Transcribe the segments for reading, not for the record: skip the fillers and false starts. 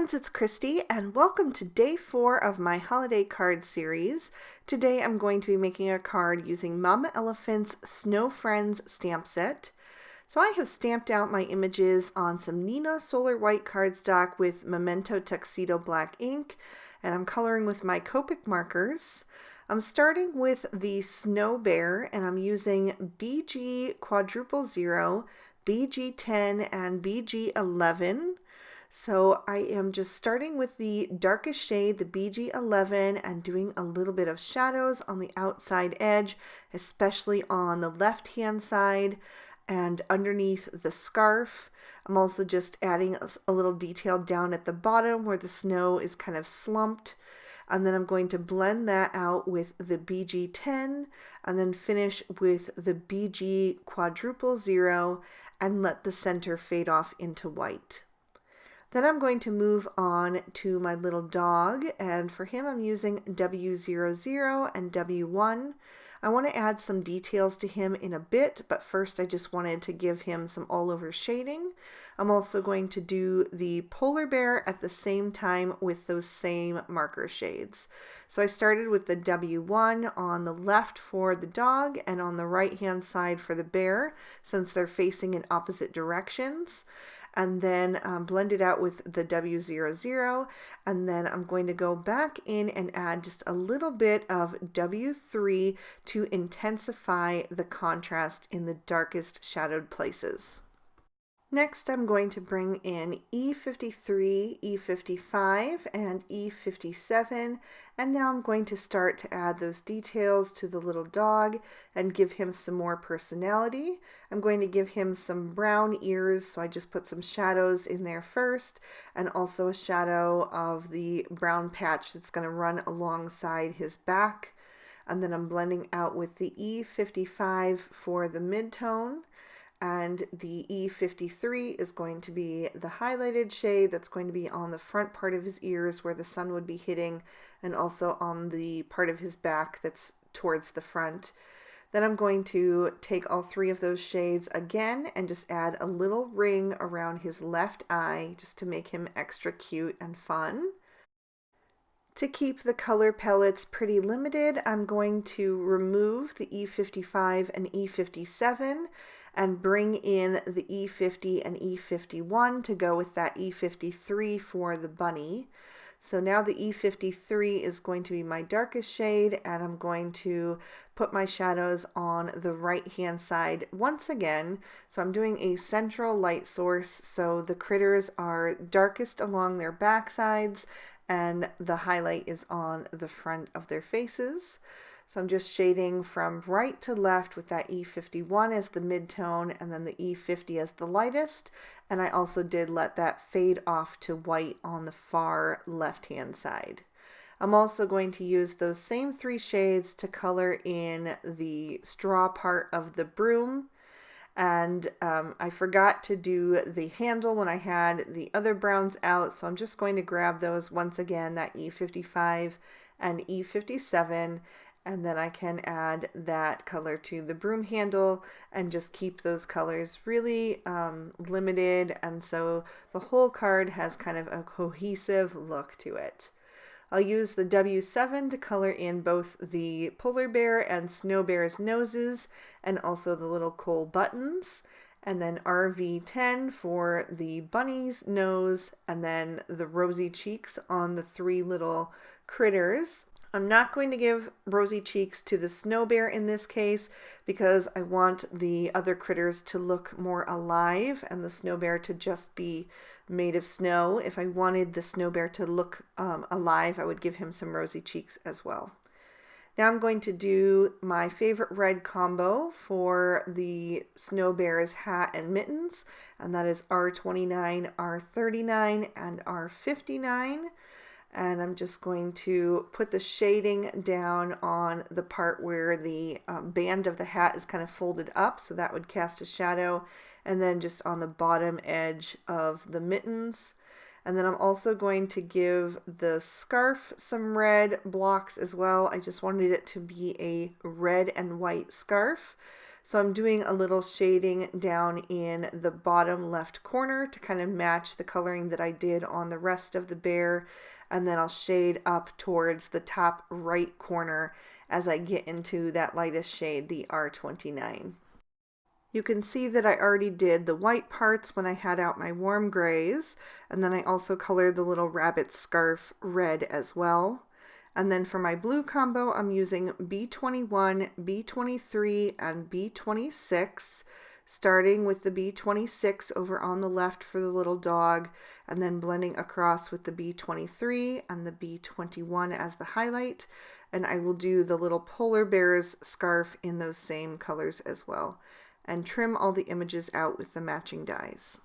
friends, it's Christy and welcome to day 4 of my holiday card series. Today I'm going to be making a card using Mama Elephant's Snow Friends stamp set. So I have stamped out my images on some Nina Solar White cardstock with Memento Tuxedo black ink, and I'm coloring with my Copic markers. I'm starting with the Snow Bear and I'm using BG quadruple 0, BG10 and BG11. So I am just starting with the darkest shade, the BG11, and doing a little bit of shadows on the outside edge, especially on the left-hand side and underneath the scarf. I'm also just adding a little detail down at the bottom where the snow is kind of slumped. And then I'm going to blend that out with the BG10 and then finish with the BG quadruple 0 and let the center fade off into white. Then I'm going to move on to my little dog, and for him I'm using W00 and W1. I want to add some details to him in a bit, but first I just wanted to give him some all-over shading. I'm also going to do the polar bear at the same time with those same marker shades. So I started with the W1 on the left for the dog and on the right-hand side for the bear, since they're facing in opposite directions. And then blend it out with the W00, and then I'm going to go back in and add just a little bit of W3 to intensify the contrast in the darkest shadowed places. Next, I'm going to bring in E53, E55, and E57, and now I'm going to start to add those details to the little dog and give him some more personality. I'm going to give him some brown ears, so I just put some shadows in there first, and also a shadow of the brown patch that's going to run alongside his back. And then I'm blending out with the E55 for the mid-tone. And the E53 is going to be the highlighted shade that's going to be on the front part of his ears where the sun would be hitting, and also on the part of his back that's towards the front. Then I'm going to take all 3 of those shades again and just add a little ring around his left eye just to make him extra cute and fun. To keep the color palettes pretty limited, I'm going to remove the E55 and E57 and bring in the E50 and E51 to go with that E53 for the bunny. So now the E53 is going to be my darkest shade, and I'm going to put my shadows on the right hand side once again. So I'm doing a central light source, so the critters are darkest along their back sides and the highlight is on the front of their faces. So I'm just shading from right to left with that E51 as the mid-tone and then the E50 as the lightest. And I also did let that fade off to white on the far left-hand side. I'm also going to use those same 3 shades to color in the straw part of the broom. And I forgot to do the handle when I had the other browns out, so I'm just going to grab those once again, that E55 and E57, and then I can add that color to the broom handle and just keep those colors really limited, and so the whole card has kind of a cohesive look to it. I'll use the W7 to color in both the polar bear and snow bear's noses and also the little coal buttons, and then RV10 for the bunny's nose and then the rosy cheeks on the 3 little critters. I'm not going to give rosy cheeks to the snow bear in this case because I want the other critters to look more alive and the snow bear to just be made of snow. If I wanted the snow bear to look alive, I would give him some rosy cheeks as well. Now I'm going to do my favorite red combo for the snow bear's hat and mittens, and that is R29, R39, and R59. And I'm just going to put the shading down on the part where the band of the hat is kind of folded up, so that would cast a shadow, and then just on the bottom edge of the mittens. And then I'm also going to give the scarf some red blocks as well. I just wanted it to be a red and white scarf. So I'm doing a little shading down in the bottom left corner to kind of match the coloring that I did on the rest of the bear, and then I'll shade up towards the top right corner as I get into that lightest shade, the R29. You can see that I already did the white parts when I had out my warm grays, and then I also colored the little rabbit scarf red as well. And then for my blue combo, I'm using B21, B23, and B26, starting with the B26 over on the left for the little dog, and then blending across with the B23 and the B21 as the highlight. And I will do the little polar bear's scarf in those same colors as well, and trim all the images out with the matching dies.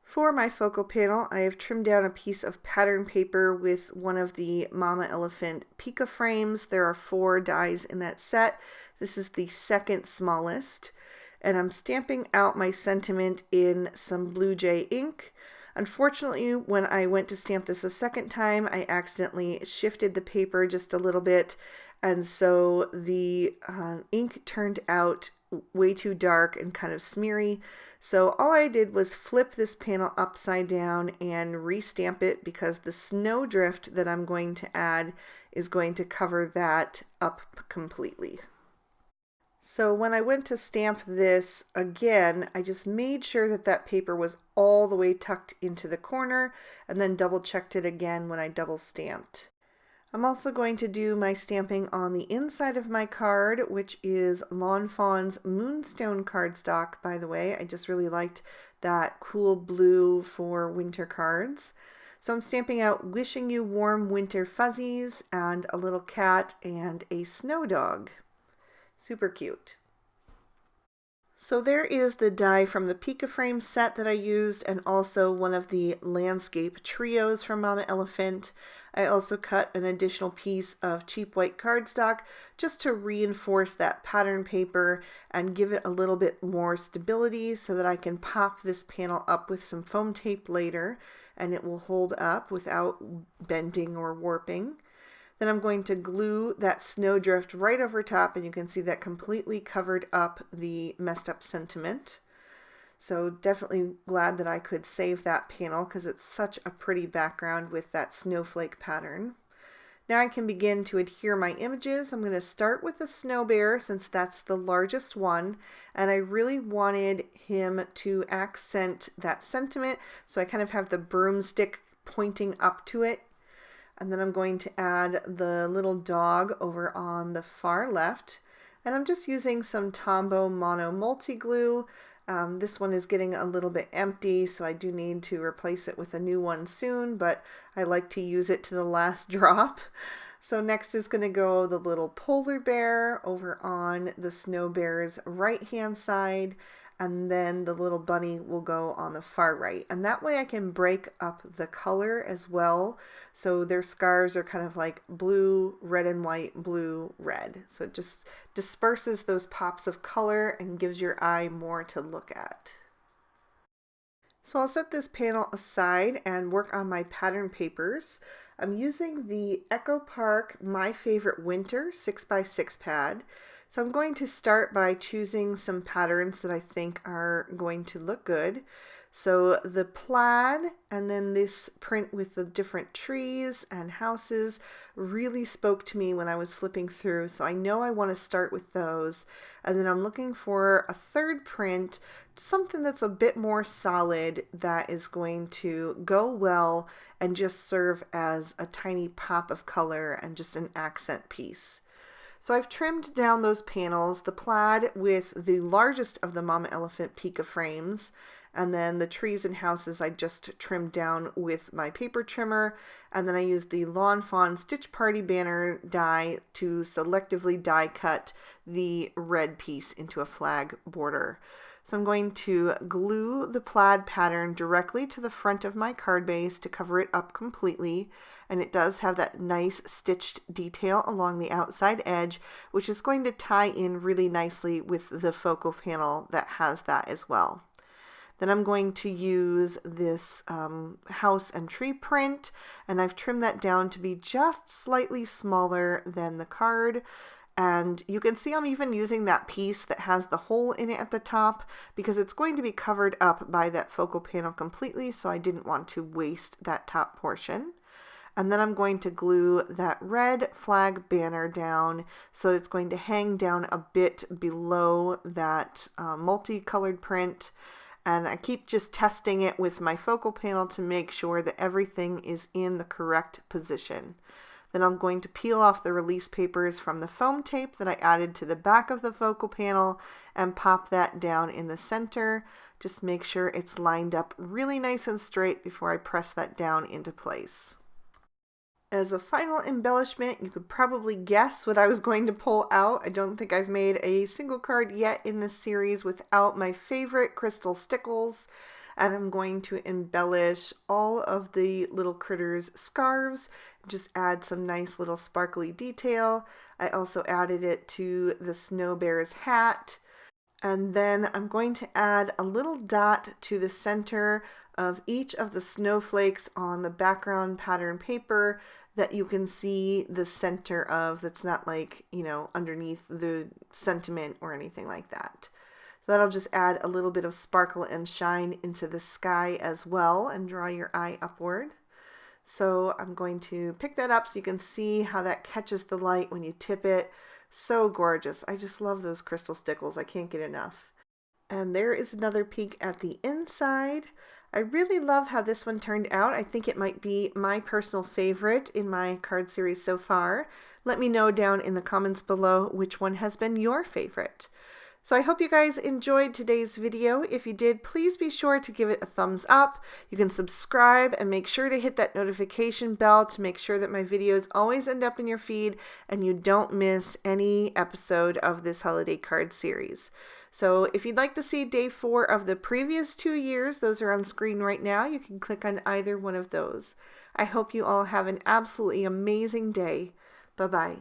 For my focal panel, I have trimmed down a piece of pattern paper with one of the Mama Elephant Pica frames. There are 4 dies in that set. This is the second smallest, and I'm stamping out my sentiment in some Blue Jay ink. Unfortunately, when I went to stamp this a second time, I accidentally shifted the paper just a little bit, and so the ink turned out way too dark and kind of smeary. So all I did was flip this panel upside down and restamp it, because the snowdrift that I'm going to add is going to cover that up completely. So when I went to stamp this again, I just made sure that that paper was all the way tucked into the corner, and then double checked it again when I double stamped. I'm also going to do my stamping on the inside of my card, which is Lawn Fawn's Moonstone cardstock, by the way. I just really liked that cool blue for winter cards. So I'm stamping out "Wishing you warm winter fuzzies" and a little cat and a snow dog. Super cute. So there is the die from the Pica frame set that I used, and also one of the landscape trios from Mama Elephant. I also cut an additional piece of cheap white cardstock just to reinforce that pattern paper and give it a little bit more stability so that I can pop this panel up with some foam tape later and it will hold up without bending or warping. Then I'm going to glue that snowdrift right over top, and you can see that completely covered up the messed up sentiment. So definitely glad that I could save that panel because it's such a pretty background with that snowflake pattern. Now I can begin to adhere my images. I'm going to start with the snow bear since that's the largest one, and I really wanted him to accent that sentiment, so I kind of have the broomstick pointing up to it. And then I'm going to add the little dog over on the far left. And I'm just using some Tombow Mono Multi-Glue. This one is getting a little bit empty, so I do need to replace it with a new one soon, but I like to use it to the last drop. So next is going to go the little polar bear over on the snow bear's right-hand side, and then the little bunny will go on the far right. And that way I can break up the color as well. So their scarves are kind of like blue, red and white, blue, red. So it just disperses those pops of color and gives your eye more to look at. So I'll set this panel aside and work on my pattern papers. I'm using the Echo Park My Favorite Winter 6x6 pad. So I'm going to start by choosing some patterns that I think are going to look good. So the plaid and then this print with the different trees and houses really spoke to me when I was flipping through. So I know I want to start with those. And then I'm looking for a third print, something that's a bit more solid that is going to go well and just serve as a tiny pop of color and just an accent piece. So I've trimmed down those panels, the plaid with the largest of the Mama Elephant Pica frames, and then the trees and houses I just trimmed down with my paper trimmer, and then I used the Lawn Fawn Stitch Party banner die to selectively die cut the red piece into a flag border. So I'm going to glue the plaid pattern directly to the front of my card base to cover it up completely, and it does have that nice stitched detail along the outside edge, which is going to tie in really nicely with the focal panel that has that as well. Then I'm going to use this house and tree print, and I've trimmed that down to be just slightly smaller than the card. And you can see I'm even using that piece that has the hole in it at the top because it's going to be covered up by that focal panel completely, so I didn't want to waste that top portion. And then I'm going to glue that red flag banner down so it's going to hang down a bit below that multicolored print. And I keep just testing it with my focal panel to make sure that everything is in the correct position. Then I'm going to peel off the release papers from the foam tape that I added to the back of the focal panel and pop that down in the center. Just make sure it's lined up really nice and straight before I press that down into place. As a final embellishment, you could probably guess what I was going to pull out. I don't think I've made a single card yet in this series without my favorite crystal stickles. And I'm going to embellish all of the little critters' scarves, just add some nice little sparkly detail. I also added it to the snow bear's hat. And then I'm going to add a little dot to the center of each of the snowflakes on the background pattern paper that you can see the center of, that's not like, you know, underneath the sentiment or anything like that. So that'll just add a little bit of sparkle and shine into the sky as well and draw your eye upward. So I'm going to pick that up so you can see how that catches the light when you tip it. So gorgeous. I just love those crystal stickles. I can't get enough. And there is another peek at the inside. I really love how this one turned out. I think it might be my personal favorite in my card series so far. Let me know down in the comments below which one has been your favorite. So I hope you guys enjoyed today's video. If you did, please be sure to give it a thumbs up. You can subscribe and make sure to hit that notification bell to make sure that my videos always end up in your feed and you don't miss any episode of this holiday card series. So if you'd like to see day 4 of the previous 2 years, those are on screen right now. You can click on either one of those. I hope you all have an absolutely amazing day. Bye-bye.